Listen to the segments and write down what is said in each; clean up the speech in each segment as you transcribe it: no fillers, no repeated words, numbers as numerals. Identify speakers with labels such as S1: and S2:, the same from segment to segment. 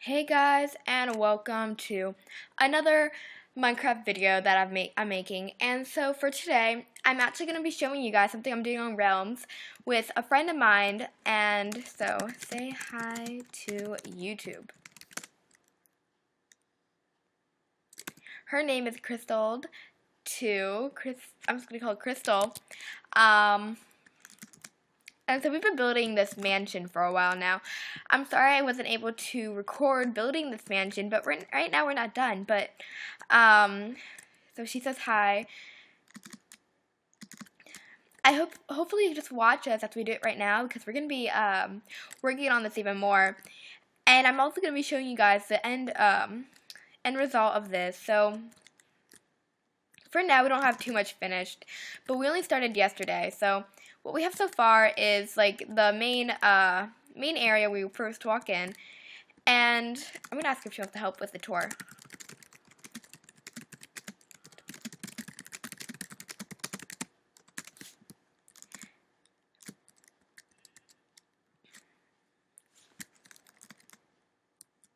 S1: Hey guys, and welcome to another Minecraft video that I'm making. And so for today, I'm actually going to be showing you guys something I'm doing on Realms with a friend of mine. And so say hi to YouTube. Her name is Crystal. I'm just going to call it Crystal. And so we've been building this mansion for a while now. I'm sorry I wasn't able to record building this mansion, but right now we're not done. But, so she says hi. Hopefully you just watch us as we do it right now, because we're going to be, working on this even more. And I'm also going to be showing you guys the end result of this. So, for now, we don't have too much finished, but we only started yesterday, so what we have so far is like the main area we first walk in, and I'm gonna ask if she wants to help with the tour.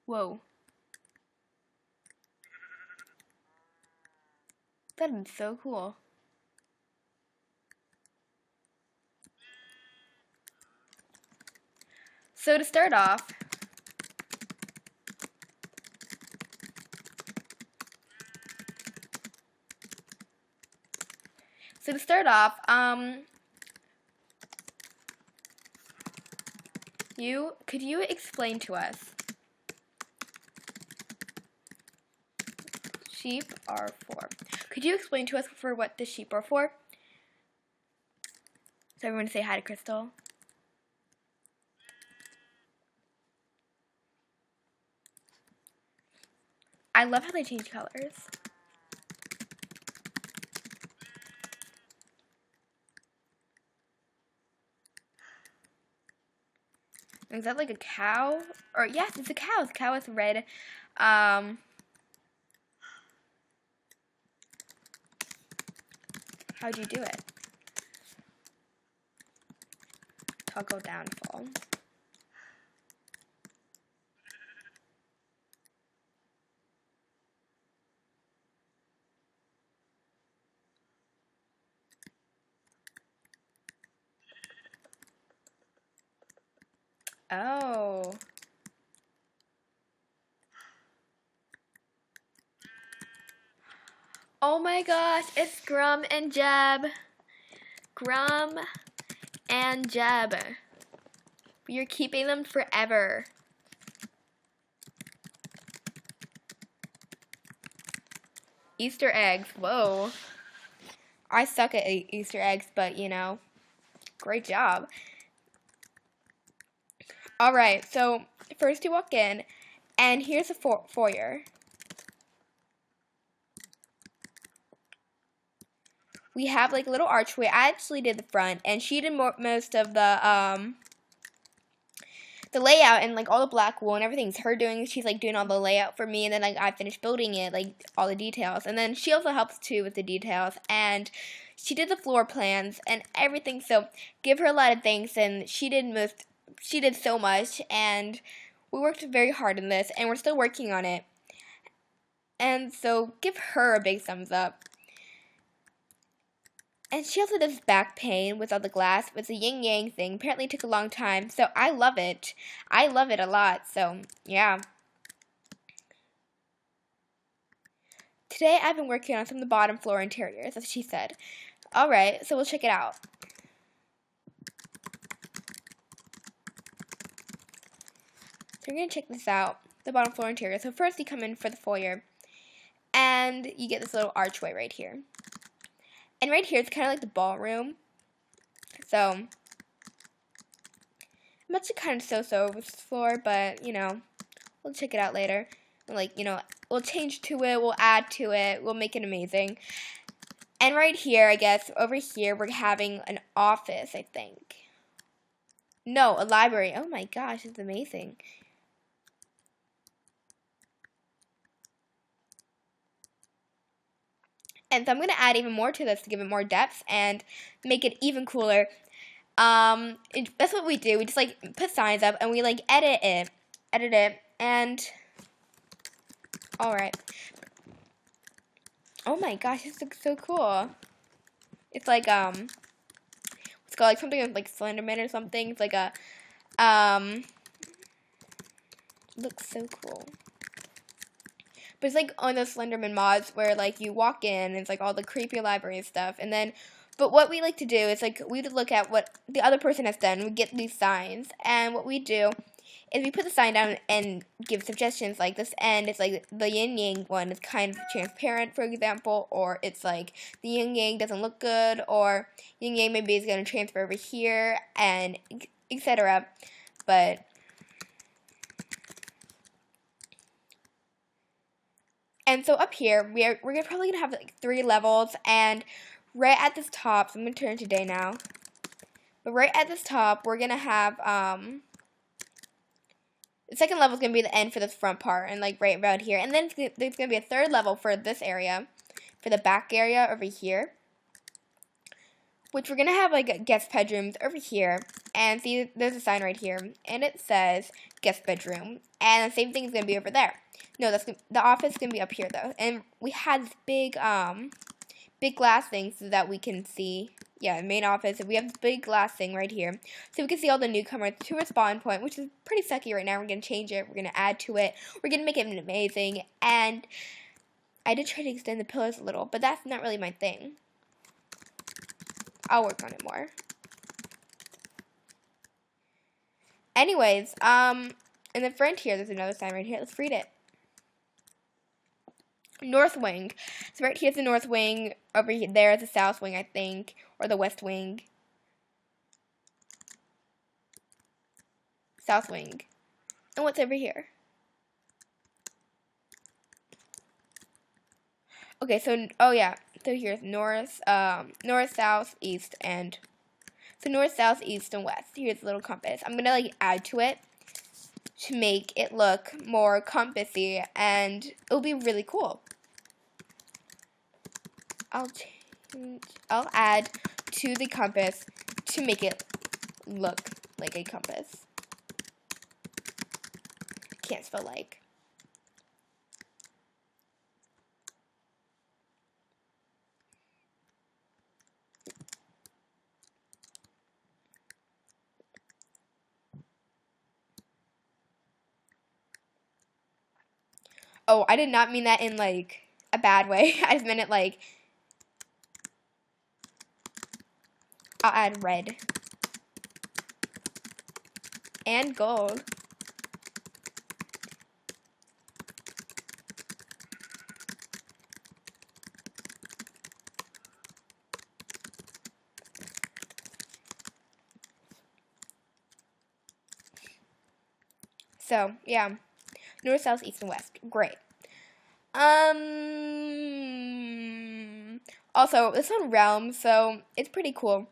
S1: Whoa. That is so cool. So to start off, could you explain to us? Sheep are for. Could you explain to us for what the sheep are for? So everyone say hi to Crystal. I love how they change colors. Is that like a cow? Or yes, it's a cow. The cow is red. How'd you do it? Toggle downfall. Oh. Oh my gosh, it's Grum and Jeb. Grum and Jeb. You're keeping them forever. Easter eggs. Whoa. I suck at Easter eggs, but you know, great job. Alright, so first you walk in, and here's a foyer. We have like a little archway. I actually did the front, and she did most of the layout and like all the black wool and everything's her doing. She's like doing all the layout for me, and then like I finished building it, like all the details. And then she also helps too with the details, and she did the floor plans and everything. So give her a lot of thanks, and she did so much, and we worked very hard on this, and we're still working on it. And so give her a big thumbs up. And she also does back pain with all the glass. It's a yin-yang thing. Apparently it took a long time, so I love it. I love it a lot, so yeah. Today I've been working on some of the bottom floor interiors, as she said. Alright, so we'll check it out. So we're going to check this out, the bottom floor interior. So first you come in for the foyer, and you get this little archway right here. And right here, it's kind of like the ballroom. So, I'm actually kind of so-so with this floor, but, you know, we'll check it out later. Like, you know, we'll change to it, we'll add to it, we'll make it amazing. And right here, I guess, over here, we're having an office, I think. No, a library. Oh my gosh, it's amazing. And so I'm going to add even more to this to give it more depth and make it even cooler. That's what we do. We just like put signs up and we like edit it, and Alright. Oh my gosh, this looks so cool. It's like, it's called like something like Slenderman or something. It's like a, looks so cool. But it's like on those Slenderman mods where like you walk in and it's like all the creepy library and stuff. And then, but what we like to do is like we would look at what the other person has done. We get these signs. And what we do is we put the sign down and give suggestions like this end. It's like the yin yang one is kind of transparent, for example. Or it's like the yin yang doesn't look good. Or yin yang maybe is going to transfer over here and etc. But and so up here, we're probably going to have like 3 levels, and right at this top, so I'm going to turn to day now, but right at this top, we're going to have, the second level is going to be the end for this front part, and like right around here, and then there's going to be a 3rd level for this area, for the back area over here, which we're going to have like guest bedrooms over here, and see, there's a sign right here, and it says guest bedroom, and the same thing is going to be over there. No, the office is going to be up here, though. And we had this big, big glass thing so that we can see, yeah, the main office. And we have this big glass thing right here. So we can see all the newcomers to a spawn point, which is pretty sucky right now. We're going to change it. We're going to add to it. We're going to make it amazing. And I did try to extend the pillars a little, but that's not really my thing. I'll work on it more. Anyways, in the front here, there's another sign right here. Let's read it. North wing. So right here's the north wing. Over here, there is the south wing, I think, or the west wing. South wing. And what's over here? Okay, so oh yeah, so here's north, north, south, east, and so north, south, east, and west. Here's a little compass. I'm gonna like add to it to make it look more compassy, and it'll be really cool. I'll add to the compass to make it look like a compass. Can't spell like. Oh, I did not mean that in like a bad way. I just meant it like, I'll add red and gold. So, yeah. North, south, east, and west. Great. Also, this one Realm, so it's pretty cool.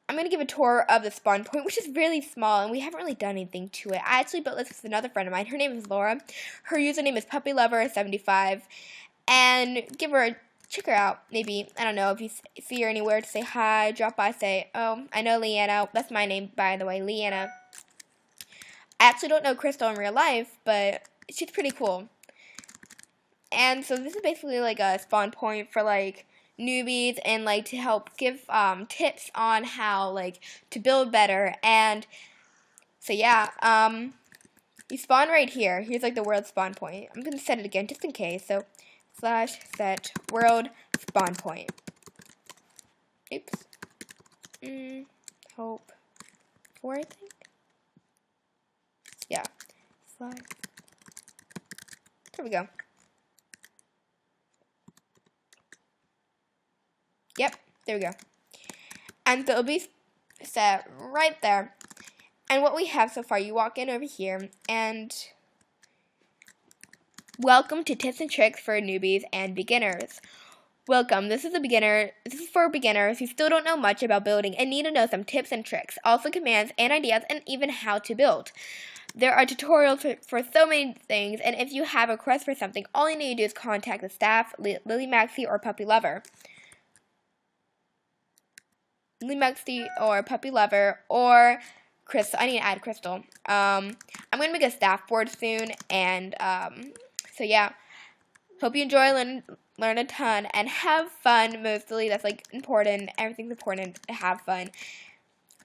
S1: I'm going to give a tour of the spawn point, which is really small, and we haven't really done anything to it. I actually built this with another friend of mine. Her name is Laura. Her username is PuppyLover75. And check her out, maybe. I don't know, if you see her anywhere, to say hi, drop by, say, oh, I know Leanna. That's my name, by the way, Leanna. I actually don't know Crystal in real life, but she's pretty cool. And so this is basically like a spawn point for like newbies, and like to help give tips on how like to build better. And so yeah, you spawn right here. Here's like the world spawn point. I'm gonna set it again just in case. So /set world spawn point. Oops. Hope 4, I think. Yeah. There we go. Yep, there we go. And so it'll be set right there. And what we have so far, you walk in over here, and welcome to Tips and Tricks for Newbies and Beginners. Welcome, this is for beginners who still don't know much about building and need to know some tips and tricks, also commands and ideas, and even how to build. There are tutorials for so many things, and if you have a request for something, all you need to do is contact the staff, Lily Maxie or Puppy Lover. Lily Maxie or Puppy Lover or Crystal. I need to add Crystal. I'm going to make a staff board soon, and so yeah. Hope you enjoy, learn a ton, and have fun mostly. That's like important. Everything's important to have fun.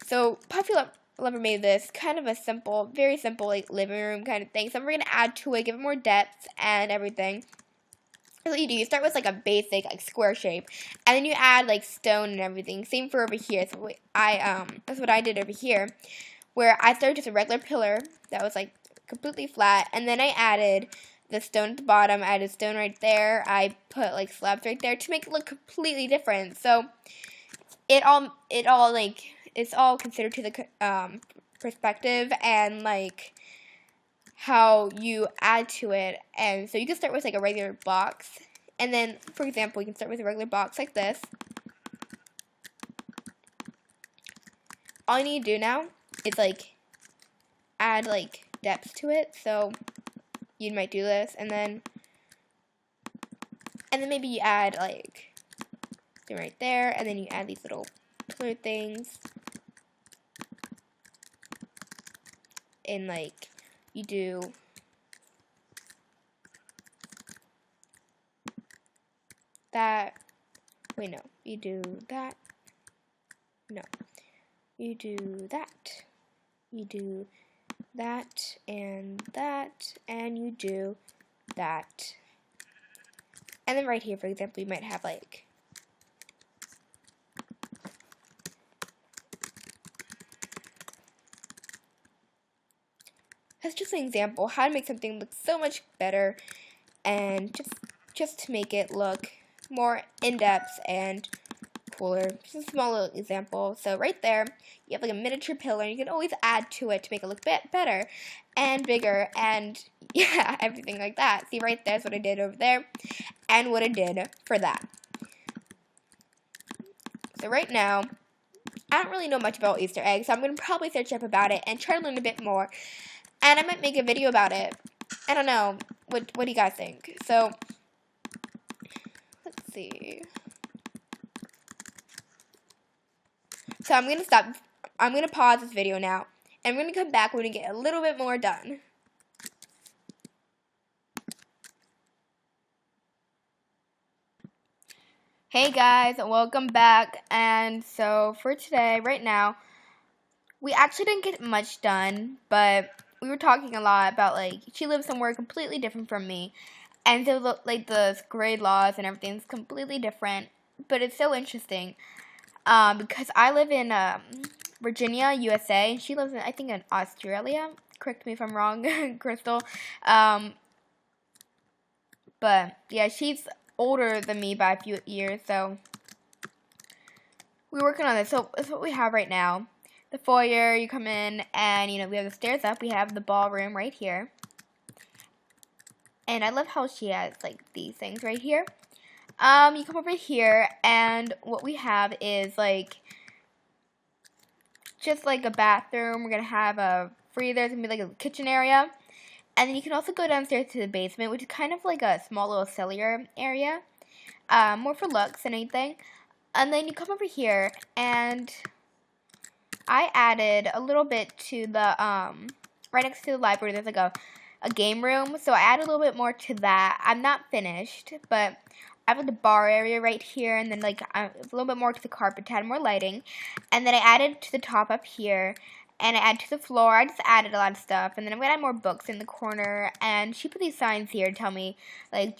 S1: So Puffy Lover made this kind of a simple, very simple like living room kind of thing. So we're gonna add to it, give it more depth and everything. So what you do, you start with like a basic like square shape, and then you add like stone and everything. Same for over here. So that's what I did over here, where I started just a regular pillar that was like completely flat, and then I added the stone at the bottom. I added stone right there. I put like slabs right there to make it look completely different. So it's all considered to the perspective and like how you add to it. And so you can start with like a regular box, and then for example you can start with a regular box like this. All you need to do now is like add like depth to it. So you might do this, and then maybe you add like right there, and then you add these little pillar things, and like you do that. Wait, no, you do that. No, you do that. You do that, and you do that. And then right here, for example, you might have like that's just an example how to make something look so much better, and just to make it look more in-depth and cooler. Just a small little example. So right there, you have like a miniature pillar. You can always add to it to make it look better and bigger, and yeah, everything like that. See right there's what I did over there, and what I did for that. So right now, I don't really know much about Easter eggs, so I'm going to probably search up about it and try to learn a bit more. And I might make a video about it. I don't know. What do you guys think? So, let's see. So I'm going to stop. I'm going to pause this video now. And I'm going to come back when we get a little bit more done. Hey guys, welcome back. And so for today, right now, we actually didn't get much done, but we were talking a lot about like she lives somewhere completely different from me, and so like the grade laws and everything's completely different. But it's so interesting because I live in Virginia, USA, and she lives in, I think, in Australia. Correct me if I'm wrong, Crystal. But yeah, she's older than me by a few years, so we're working on this. So that's what we have right now. The foyer, you come in, and you know, we have the stairs up. We have the ballroom right here. And I love how she has like these things right here. You come over here, and what we have is like just like a bathroom. We're gonna have a freezer. There's gonna be like a kitchen area. And then you can also go downstairs to the basement, which is kind of like a small little cellar area. More for looks than anything. And then you come over here, and I added a little bit to the, right next to the library, there's like a game room. So I added a little bit more to that. I'm not finished, but I have like the bar area right here, and then like a little bit more to the carpet to add more lighting. And then I added to the top up here, and I add to the floor. I just added a lot of stuff, and then I'm gonna add more books in the corner. And she put these signs here to tell me like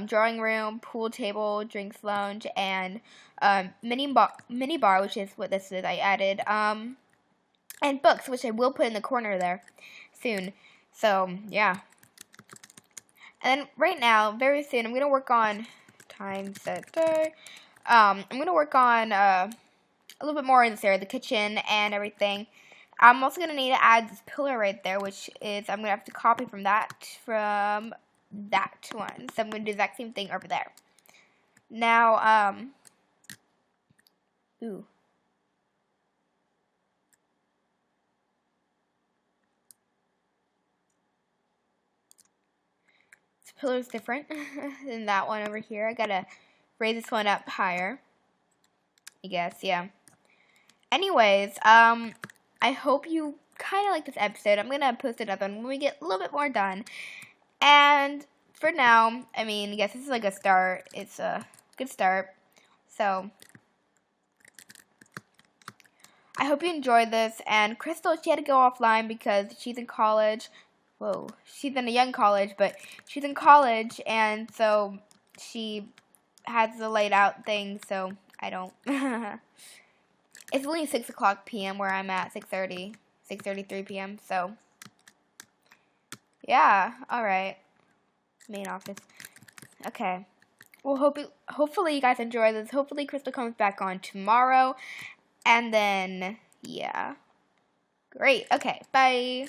S1: drawing room, pool table, drinks lounge, and mini bar, which is what this is. I added and books, which I will put in the corner there soon. So yeah. And then right now, very soon, I'm gonna work on time set day. I'm gonna work on a little bit more in this area, the kitchen and everything. I'm also going to need to add this pillar right there, which is, I'm going to have to copy from that one. So I'm going to do the exact same thing over there. Now, ooh. This pillar is different than that one over here. I got to raise this one up higher, I guess, yeah. Anyways, I hope you kind of like this episode. I'm going to post another one when we get a little bit more done. And for now, I mean, yes, this is like a start. It's a good start. So, I hope you enjoyed this. And Crystal, she had to go offline because she's in college. Whoa, she's in a young college, but she's in college, and so she has the laid out thing, so I don't. It's only 6 o'clock p.m. where I'm at, 6:33 p.m., so yeah, alright. Main office. Okay. Well, hopefully you guys enjoy this. Hopefully Crystal comes back on tomorrow. And then, yeah. Great. Okay, bye.